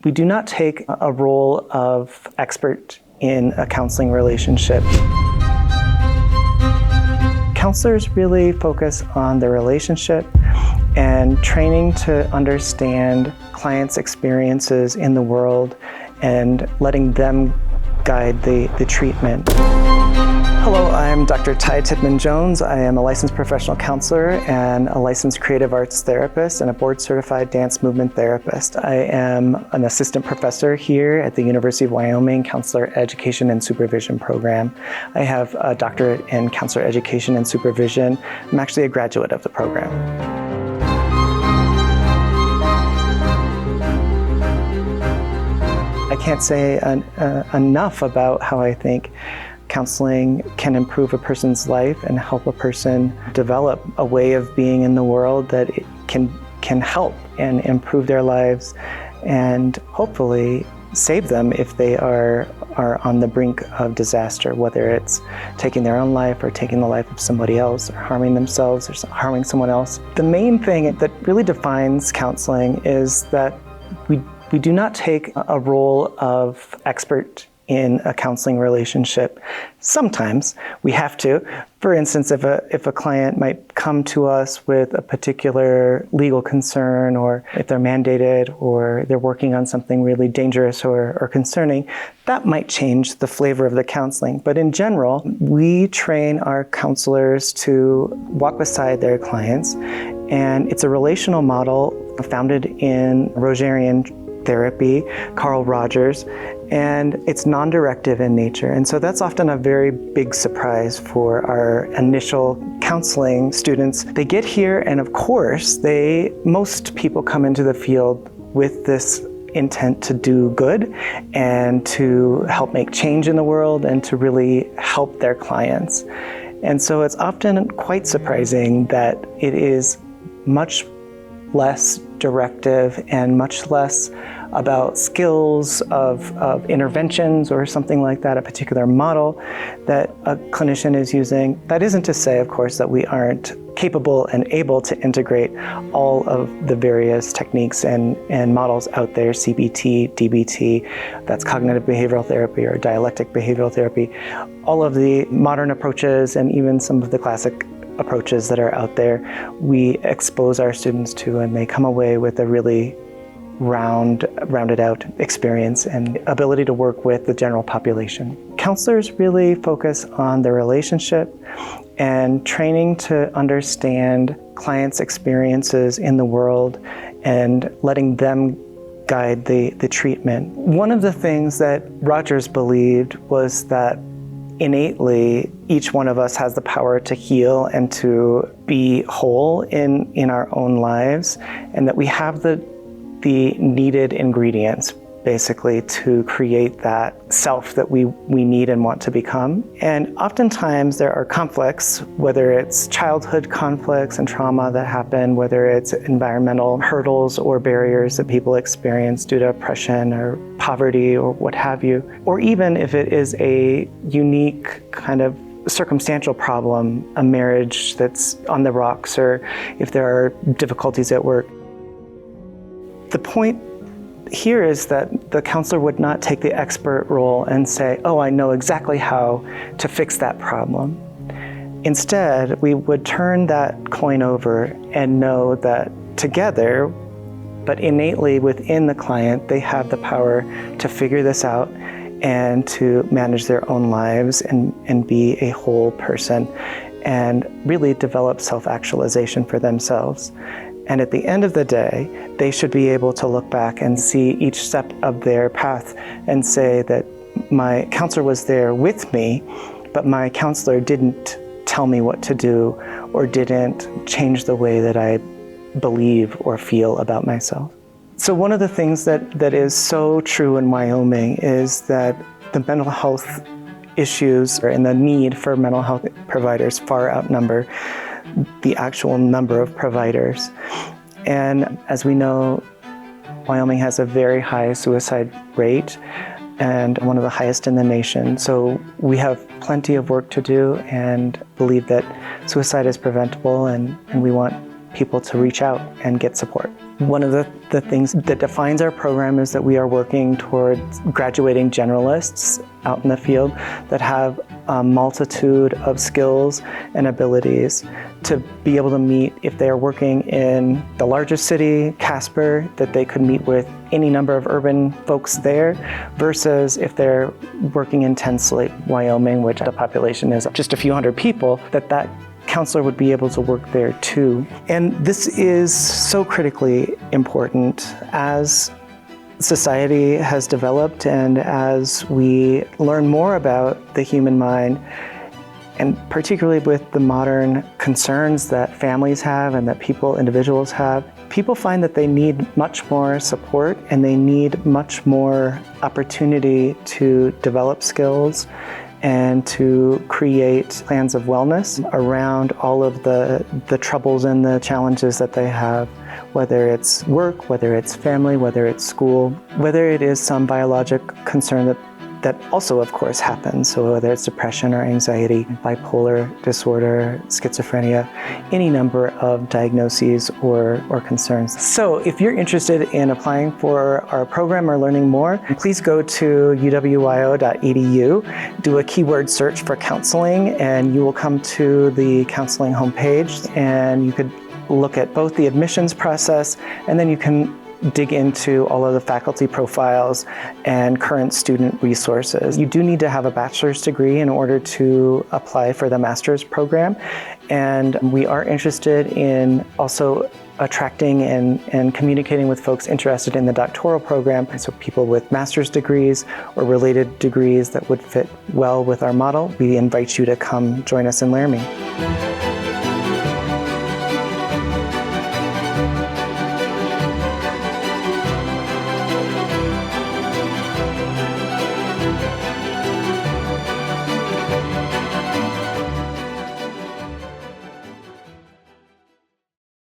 We do not take a role of expert in a counseling relationship. Counselors really focus on the relationship and training to understand clients' experiences in the world and letting them guide the treatment. Hello, I'm Dr. Ty Titman-Jones. I am a licensed professional counselor and a licensed creative arts therapist and a board-certified dance movement therapist. I am an assistant professor here at the University of Wyoming Counselor Education and Supervision program. I have a doctorate in counselor education and supervision. I'm actually a graduate of the program. I can't say enough about how I think counseling can improve a person's life and help a person develop a way of being in the world that it can help and improve their lives and hopefully save them if they are on the brink of disaster, whether it's taking their own life or taking the life of somebody else or harming themselves or harming someone else. The main thing that really defines counseling is that we do not take a role of expert in a counseling relationship. Sometimes we have to. For instance, if a client might come to us with a particular legal concern, or if they're mandated, or they're working on something really dangerous or concerning, that might change the flavor of the counseling. But in general, we train our counselors to walk beside their clients, and it's a relational model founded in Rogerian therapy, Carl Rogers, and it's non-directive in nature. And so that's often a very big surprise for our initial counseling students. They get here, and of course, most people come into the field with this intent to do good and to help make change in the world and to really help their clients. And so it's often quite surprising that it is much less directive and much less about skills of interventions or something like that, a particular model that a clinician is using. That isn't to say, of course, that we aren't capable and able to integrate all of the various techniques and models out there, CBT, DBT, that's cognitive behavioral therapy or dialectic behavioral therapy, all of the modern approaches and even some of the classic approaches that are out there, we expose our students to, and they come away with a really rounded out experience and ability to work with the general population. Counselors really focus on the relationship and training to understand clients' experiences in the world and letting them guide the treatment. One of the things that Rogers believed was that innately, each one of us has the power to heal and to be whole in our own lives, and that we have the needed ingredients, basically, to create that self that we need and want to become. And oftentimes there are conflicts, whether it's childhood conflicts and trauma that happen, whether it's environmental hurdles or barriers that people experience due to oppression or poverty or what have you, or even if it is a unique kind of circumstantial problem, a marriage that's on the rocks, or if there are difficulties at work. The point here is that the counselor would not take the expert role and say, oh, I know exactly how to fix that problem. Instead, we would turn that coin over and know that together, but innately within the client, they have the power to figure this out and to manage their own lives and be a whole person and really develop self-actualization for themselves. And at the end of the day, they should be able to look back and see each step of their path and say that my counselor was there with me, but my counselor didn't tell me what to do or didn't change the way that I believe or feel about myself. So one of the things that is so true in Wyoming is that the mental health issues and the need for mental health providers far outnumber the actual number of providers. And as we know, Wyoming has a very high suicide rate and one of the highest in the nation. So we have plenty of work to do and believe that suicide is preventable, and we want people to reach out and get support. One of the things that defines our program is that we are working towards graduating generalists out in the field that have a multitude of skills and abilities to be able to meet, if they are working in the largest city, Casper, that they could meet with any number of urban folks there, versus if they're working in Tensley, Wyoming, which the population is just a few hundred people, that counselor would be able to work there too. And this is so critically important as society has developed and as we learn more about the human mind, and particularly with the modern concerns that families have and that individuals have. People find that they need much more support and they need much more opportunity to develop skills and to create plans of wellness around all of the troubles and the challenges that they have, whether it's work, whether it's family, whether it's school, whether it is some biologic concern that also, of course, happens. So whether it's depression or anxiety, bipolar disorder, schizophrenia, any number of diagnoses or concerns. So if you're interested in applying for our program or learning more, please go to uwyo.edu, do a keyword search for counseling, and you will come to the counseling homepage, and you could look at both the admissions process, and then you can dig into all of the faculty profiles and current student resources. You do need to have a bachelor's degree in order to apply for the master's program, and we are interested in also attracting and communicating with folks interested in the doctoral program, so people with master's degrees or related degrees that would fit well with our model. We invite you to come join us in Laramie.